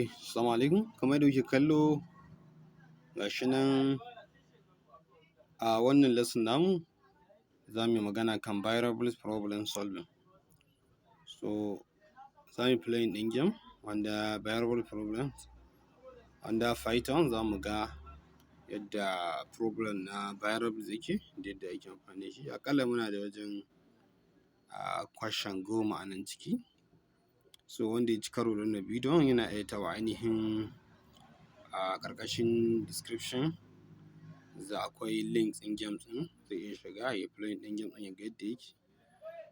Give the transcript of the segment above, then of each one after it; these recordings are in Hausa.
Assalamu alaikum. Kamar yadda kuke kallo gashi nan a wannan lesson namu za mu yi magana kan variables problem solving. So za mu yi playing ɗin game wanda variable problems under Python za mu ga yadda problem na variables yake da yadda ake amfani da shi. Aƙalla muna da wajen question 10 a nan ciki. So wanda ya ci karo da wannan bidiyon yana iya taɓa ainihin a ƙarƙashin description akwai links ɗin games ɗin, zai iya shiga ya playing ɗin game ɗin ya ga yadda yake.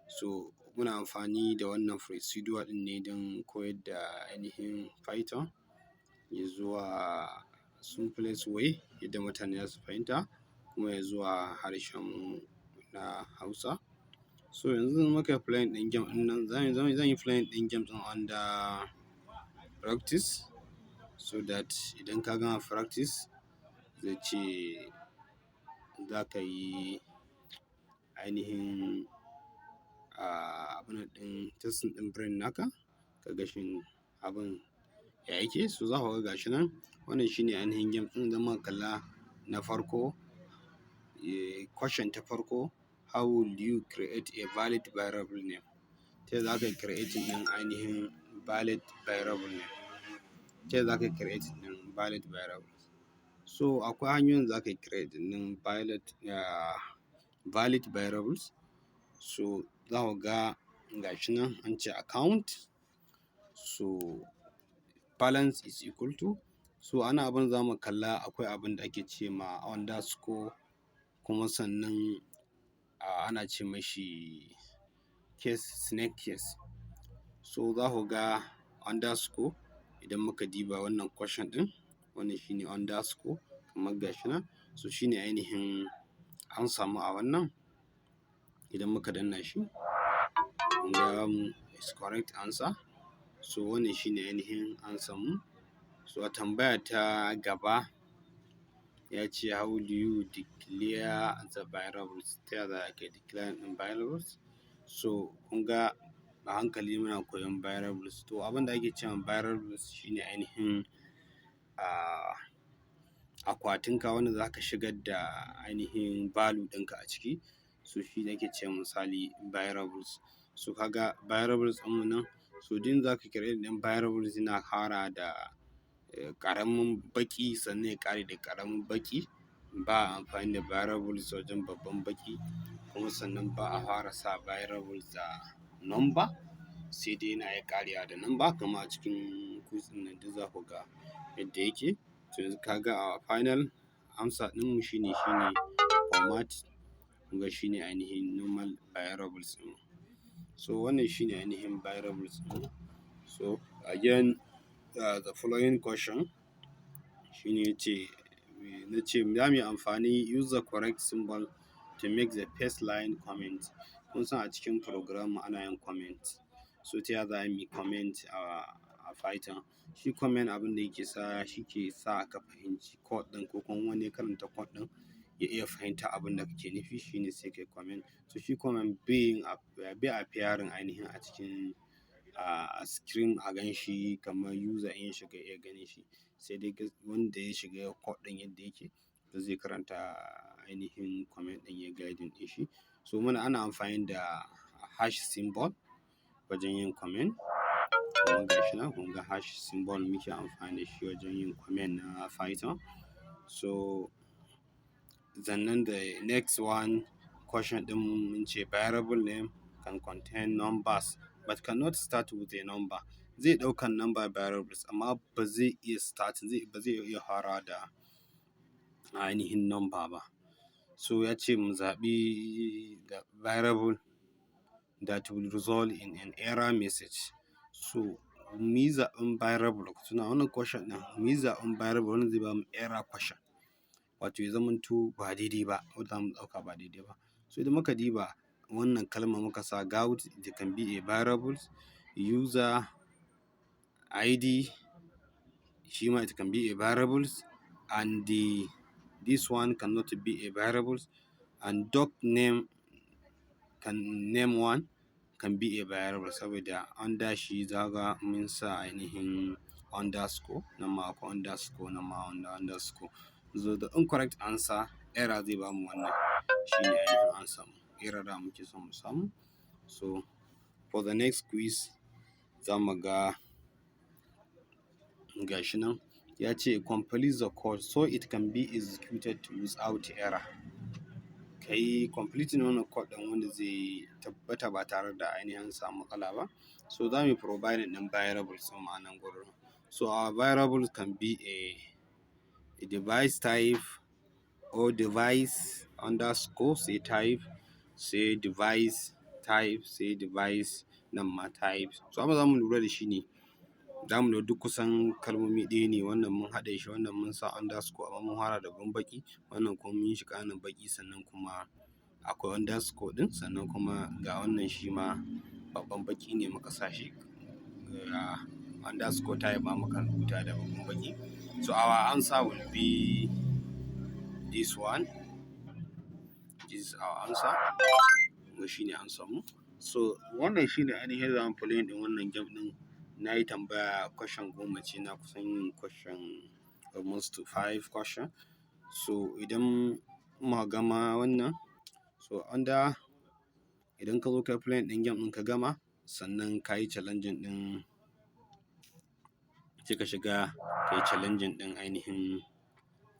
So muna amfani da wannan procedure ɗin ne don koyar da ainihin Python ya zuwa simplest way yadda mutane za su fahimta kuma ya zuwa harshen mu na Hausa. So yanzu muka yi playing ɗin game ɗin nan zan yi playing ɗin game ɗin under practice so that idan ka gama practice zai ce za ka yi ainihin abun ɗin testing ɗin brain naka ka ga shin abun ya yake. So za ku ga gashi nan wannan shine ainihin game ɗin. Idan muka kalla na farko question ta farko, how will you create a valid variable name? Ta yaya za ka yi creating ɗin ainihin valid variable name? Ta yaya za ka yi creating ɗin valid variable? So akwai hanyoyin da za ka yi creating ɗin valid variables. So za ku ga gashi nan an ce account, so balance is equal to, so ana abin za mu kalla akwai abin da ake ce ma underscore kuma sannan ana ce mashi case, snake case. So za ku ga underscore idan muka diba wannan question ɗin wannan shine underscore kamar gashi nan, so shine ainihin an samu a wannan idan muka danna shi kun ga is correct answer. So wannan shine ainihin answer mu. So a tambaya ta gaba ya ce how do you declare the variables? Ta yaya za ka yi declare ɗin variables? So kun ga a hankali muna koyon variables. To abin da ake cewa variables shine ainihin akwatinka wanda za ka shigar da ainihin value ɗinka a ciki. So shi ne ake ce misali variables. So ka ga variables ɗin mu nan, so duk inda za ka create ɗin variables yana fara da ƙaramin baƙi sannan ya ƙare da ƙaramin baƙi. Ba a amfani da variables wajen babban baƙi kuma sannan ba a fara sa variables da number sai dai yana iya ƙarewa da number kamar a cikin quiz ɗin nan duk za ku ga yadda yake. To yanzu ka ga a final answer ɗinmu shine format, kun ga shine ainihin normal variables ɗin. So wannan shine ainihin variables ɗin. So again the following question shine yace na ce za mu yi amfani use the correct symbol to make the first line comment. Kun san a cikin program ana yin comment. So ta yaya za mu yi comment a Python? Shi comment abin da yake sa shi ke sa ka fahimci code ɗin ko kuma wani ya karanta code ɗin ya iya fahimta abin da kake nufi shine sai kai comment. So shi comment bai appearing ainihin a cikin screen a gan shi kamar user in ya shiga ya gane shi, sai dai wanda ya shiga code ɗin yadda yake to zai karanta ainihin comment ɗin ya guiding ɗin shi. So ana amfani da hash symbol wajen yin comment kamar gashi nan kun ga hash symbol muke amfani da shi wajen yin comment na Python. So sannan the next one question ɗin mun ce variable name can contain numbers but cannot start with a number. Zai ɗaukan number variables amma ba zai iya farawa da ainihin number ba. So ya ce mu zaɓi the variable that will result in an error message. So mu yi zaɓen variable, ku tuna wannan question ɗin mu yi zaɓen variable wanda zai bamu error question wato ya zamanto ba daidai ba, wanda za mu ɗauka ba daidai ba. So idan muka diba wannan kalma muka sa kahoot, it can be a variable. User ID shi ma it can be a variable and this one cannot be a variable and dog name one can be a variable saboda under shi za ga mun sa ainihin underscore, nan ma akwai underscore, nan ma underscore. So the incorrect answer error zai bamu wannan shine ainihin answer mu, error da muke son mu samu. So for the next quiz za mu ga gashi nan ya ce complete the code so it can be executed without error. Kai completing wannan code ɗin wanda zai tabbata ba tare da ainihin samu matsala ba. So za mu yi providing ɗin variables ɗin a nan gurin. So our variables can be a device type or device underscore sai type, sai device type, sai device nan ma type. So abin za mu lura da shi ne za mu lura duk kusan kalmomi ɗaya ne, wannan mun haɗe shi, wannan mun sa underscore amma mun fara da babban baƙi, wannan kuma mun yi shi ƙananan baƙi, sannan kuma akwai underscore ɗin, sannan kuma ga wannan shi ma babban baƙi ne muka sa shi, underscore type ma muka rubuta da babban baƙi. So our answer will be this one. This is our answer. Wannan shine answer mu. So wannan shine ainihin za mu play ɗin wannan game ɗin. Na yi tambaya question 10 ce, na kusan yin question almost 5 question. So idan muka gama wannan, so idan ka zo ka play ɗin game ɗin ka gama, sannan ka yi challenging ɗin, sai ka shiga ka yi challenging ɗin ainihin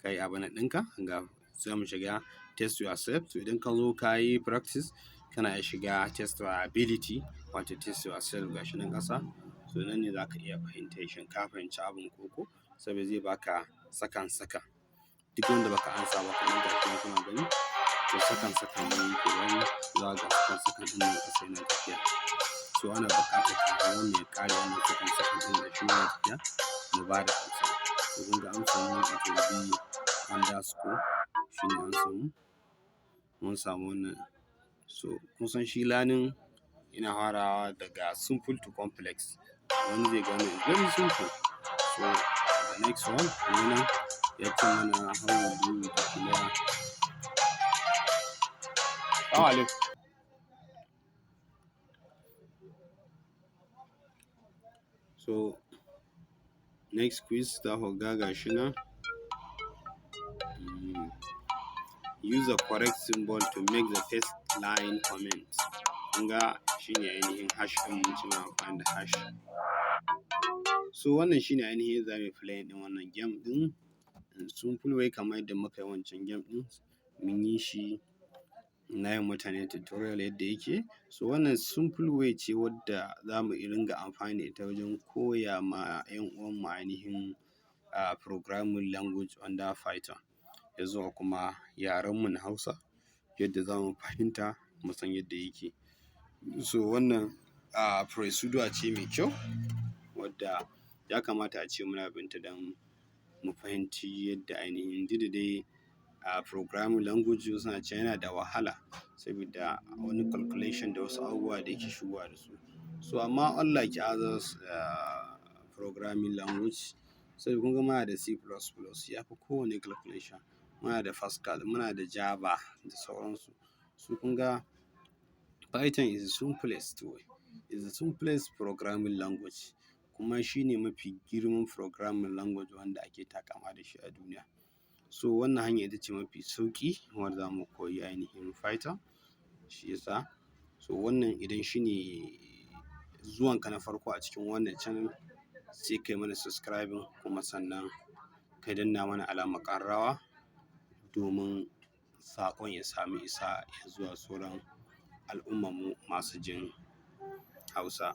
ka yi abin ɗinka, ga za mu shiga test yourself. So idan ka zo ka yi practice kana iya shiga test your ability, wato test yourself gashi nan ƙasa. So nan ne za ka iya fahimtar shin ka fahimci abin koko, saboda zai baka sakan duk wanda baka ansa ba kamar gashi nan kuna gani, to sakan ne yake wani, za ga sakan ɗin nan ƙasa yana tafiya. So ana buƙatar kafin wannan ya ƙare wannan sakan ɗin da shi yana tafiya mu ba da amsa. So kun ga amsar mu it will be underscore, shine amsar mu. Mun samu wannan. So kun san shi learning yana farawa daga simple to complex. Wani zai gane is very simple. So the next one, wannan ya ce mana how will you declare. So next quiz za ku ga gashi nan. Use the correct symbol to make the first line comment. Kun ga shine ainihin hash ɗin, mun ci amfani da hash. So wannan shine ainihin za mu play ɗin wannan game ɗin in simple way kamar yadda muka yi wancan game ɗin. Mun yi shi na yin mutane tutorial yadda yake. So wannan simple way ce wadda za mu ringa amfani da ita wajen koya ma 'yan uwan mu ainihin programming language under Python. Ya zuwa kuma yaren mu na Hausa yadda za mu fahimta mu san yadda yake. So wannan procedure ce mai kyau wadda ya kamata a ce muna binta don mu fahimci yadda ainihin dai programming language suna cewa yana da wahala saboda wani calculation da wasu abubuwa da yake shigowa da su. So amma unlike others programming language, sai kun ga muna da C++, ya fi kowane calculation. Muna da Pascal, muna da Java da sauransu. So kun ga Python is the simplest way, is the simplest programming language, kuma shine mafi girman programming language wanda ake takama da shi a duniya. So wannan hanya ita ce mafi sauƙi wanda za mu koyi ainihin Python, shi yasa. So wannan idan shine zuwanka na farko a cikin wannan channel, sai kai mana subscribing kuma sannan ka danna mana alamar ƙararrawa domin saƙon ya sami isa zuwa sauran al'ummarmu masu jin Hausa.